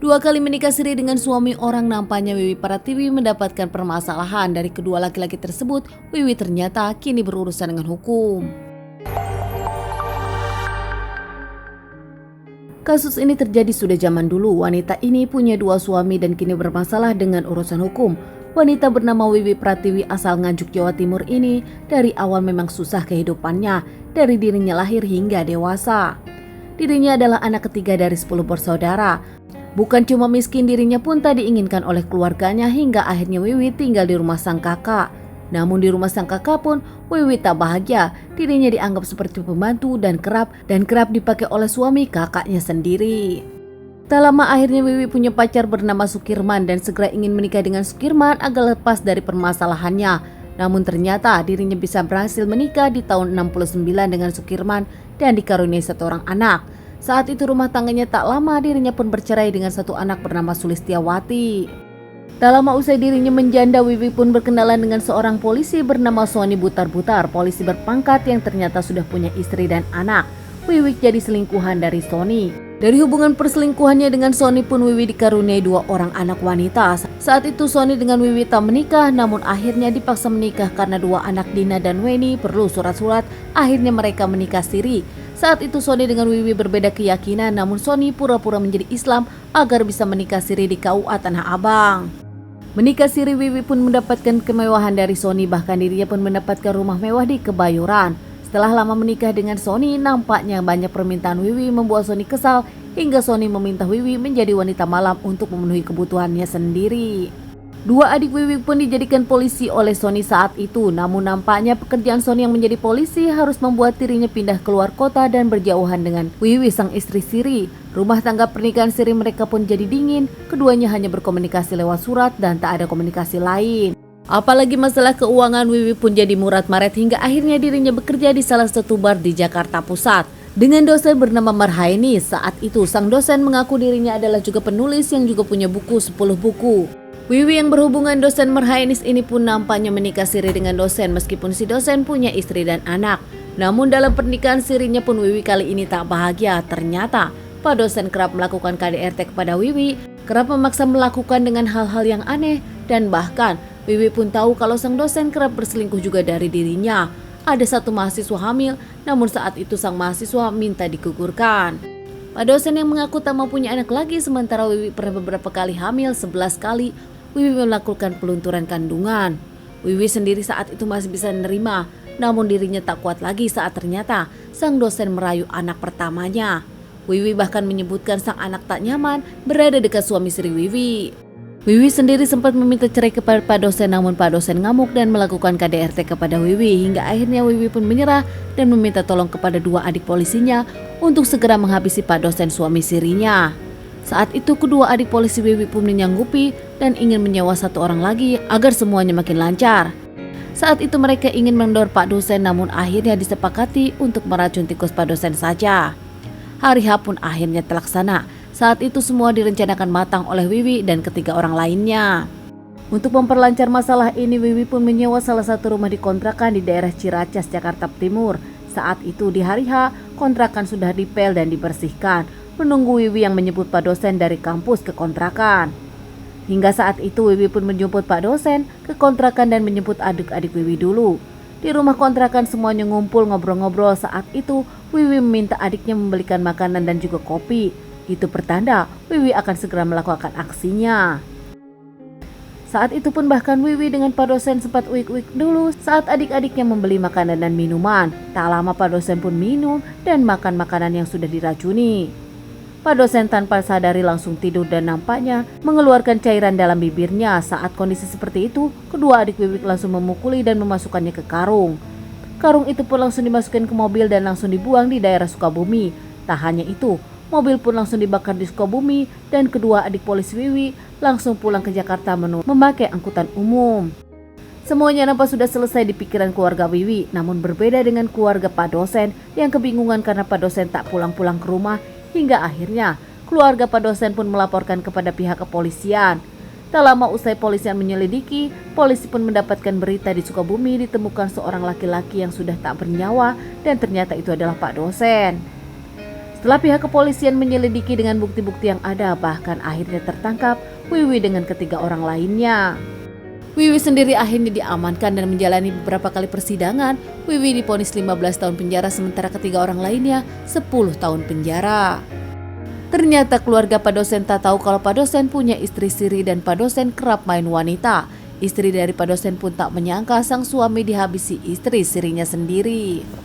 2 kali menikah siri dengan suami orang, nampaknya Wiwi Pratiwi mendapatkan permasalahan dari kedua laki-laki tersebut. Wiwi ternyata kini berurusan dengan hukum. Kasus ini terjadi sudah zaman dulu. Wanita ini punya 2 suami dan kini bermasalah dengan urusan hukum. Wanita bernama Wiwi Pratiwi asal Nganjuk, Jawa Timur ini dari awal memang susah kehidupannya, dari dirinya lahir hingga dewasa. Dirinya adalah anak ketiga dari 10 bersaudara. Bukan cuma miskin, dirinya pun tak diinginkan oleh keluarganya hingga akhirnya Wiwi tinggal di rumah sang kakak. Namun di rumah sang kakak pun Wiwi tak bahagia. Dirinya dianggap seperti pembantu dan kerap dipakai oleh suami kakaknya sendiri. Tak lama akhirnya Wiwi punya pacar bernama Sukirman dan segera ingin menikah dengan Sukirman agar lepas dari permasalahannya. Namun ternyata dirinya bisa berhasil menikah di tahun 69 dengan Sukirman dan dikaruniai 1 orang anak. Saat itu rumah tangganya tak lama dirinya pun bercerai dengan 1 anak bernama Sulistiawati. Tak lama usai dirinya menjanda, Wiwi pun berkenalan dengan seorang polisi bernama Sony Butar-Butar, polisi berpangkat yang ternyata sudah punya istri dan anak. Wiwi jadi selingkuhan dari Sony. Dari hubungan perselingkuhannya dengan Sony pun Wiwi dikaruniai 2 orang anak wanita. Saat itu Sony dengan Wiwi tak menikah, namun akhirnya dipaksa menikah karena 2 anak Dina dan Weni perlu surat-surat. Akhirnya mereka menikah siri. Saat itu Sony dengan Wiwi berbeda keyakinan, namun Sony pura-pura menjadi Islam agar bisa menikah siri di KUA Tanah Abang. Menikah siri, Wiwi pun mendapatkan kemewahan dari Sony, bahkan dirinya pun mendapatkan rumah mewah di Kebayoran. Setelah lama menikah dengan Sony, nampaknya banyak permintaan Wiwi membuat Sony kesal hingga Sony meminta Wiwi menjadi wanita malam untuk memenuhi kebutuhannya sendiri. 2 adik Wiwi pun dijadikan polisi oleh Sony saat itu, namun nampaknya pekerjaan Sony yang menjadi polisi harus membuat dirinya pindah keluar kota dan berjauhan dengan Wiwi sang istri siri. Rumah tangga pernikahan siri mereka pun jadi dingin, keduanya hanya berkomunikasi lewat surat dan tak ada komunikasi lain. Apalagi masalah keuangan, Wiwi pun jadi murat-maret hingga akhirnya dirinya bekerja di salah satu bar di Jakarta Pusat dengan dosen bernama Marhaini. Saat itu sang dosen mengaku dirinya adalah juga penulis yang juga punya buku 10 buku. Wiwi yang berhubungan dosen Marhainis ini pun nampaknya menikah siri dengan dosen meskipun si dosen punya istri dan anak. Namun dalam pernikahan sirinya pun Wiwi kali ini tak bahagia. Ternyata Pak dosen kerap melakukan KDRT kepada Wiwi, kerap memaksa melakukan dengan hal-hal yang aneh, dan bahkan Wiwi pun tahu kalau sang dosen kerap berselingkuh juga dari dirinya. Ada 1 mahasiswa hamil, namun saat itu sang mahasiswa minta digugurkan. Pak dosen yang mengaku tak mau punya anak lagi, sementara Wiwi pernah beberapa kali hamil, 11 kali. Wiwi melakukan pelunturan kandungan. Wiwi sendiri saat itu masih bisa menerima, namun dirinya tak kuat lagi saat ternyata sang dosen merayu anak pertamanya. Wiwi bahkan menyebutkan sang anak tak nyaman berada dekat suami siri Wiwi. Wiwi sendiri sempat meminta cerai kepada Pak dosen, namun Pak dosen ngamuk dan melakukan KDRT kepada Wiwi hingga akhirnya Wiwi pun menyerah dan meminta tolong kepada 2 adik polisinya untuk segera menghabisi Pak dosen suami sirinya. Saat itu kedua adik polisi Wiwi pun menyanggupi dan ingin menyewa 1 orang lagi agar semuanya makin lancar. Saat itu mereka ingin mendor Pak dosen, namun akhirnya disepakati untuk meracun tikus Pak dosen saja. Hari H pun akhirnya terlaksana. Saat itu semua direncanakan matang oleh Wiwi dan ketiga orang lainnya. Untuk memperlancar masalah ini, Wiwi pun menyewa salah satu rumah di kontrakan di daerah Ciracas, Jakarta Timur. Saat itu di hari H, kontrakan sudah dipel dan dibersihkan, menunggu Wiwi yang menjemput Pak dosen dari kampus ke kontrakan. Hingga saat itu Wiwi pun menjemput Pak dosen ke kontrakan dan menjemput adik-adik Wiwi dulu. Di rumah kontrakan semuanya ngumpul ngobrol-ngobrol. Saat itu Wiwi meminta adiknya membelikan makanan dan juga kopi. Itu pertanda Wiwi akan segera melakukan aksinya. Saat itu pun bahkan Wiwi dengan Pak dosen sempat uik-uik dulu saat adik-adiknya membeli makanan dan minuman. Tak lama Pak dosen pun minum dan makan makanan yang sudah diracuni. Pak dosen tanpa sadari langsung tidur dan nampaknya mengeluarkan cairan dalam bibirnya. Saat kondisi seperti itu, kedua adik Wiwi langsung memukuli dan memasukkannya ke karung. Karung itu pun langsung dimasukkan ke mobil dan langsung dibuang di daerah Sukabumi. Tak hanya itu, mobil pun langsung dibakar di Sukabumi dan kedua adik polisi Wiwi langsung pulang ke Jakarta memakai angkutan umum. Semuanya nampak sudah selesai di pikiran keluarga Wiwi, namun berbeda dengan keluarga Pak dosen yang kebingungan karena Pak dosen tak pulang-pulang ke rumah. Hingga akhirnya keluarga Pak dosen pun melaporkan kepada pihak kepolisian. Tak lama usai polisian menyelidiki, polisi pun mendapatkan berita di Sukabumi ditemukan seorang laki-laki yang sudah tak bernyawa dan ternyata itu adalah Pak dosen. Setelah pihak kepolisian menyelidiki dengan bukti-bukti yang ada, bahkan akhirnya tertangkap Wiwi dengan ketiga orang lainnya. Wiwi sendiri akhirnya diamankan dan menjalani beberapa kali persidangan. Wiwi divonis 15 tahun penjara sementara ketiga orang lainnya 10 tahun penjara. Ternyata keluarga Pak Dosen tak tahu kalau Pak Dosen punya istri siri dan Pak Dosen kerap main wanita. Istri dari Pak Dosen pun tak menyangka sang suami dihabisi istri sirinya sendiri.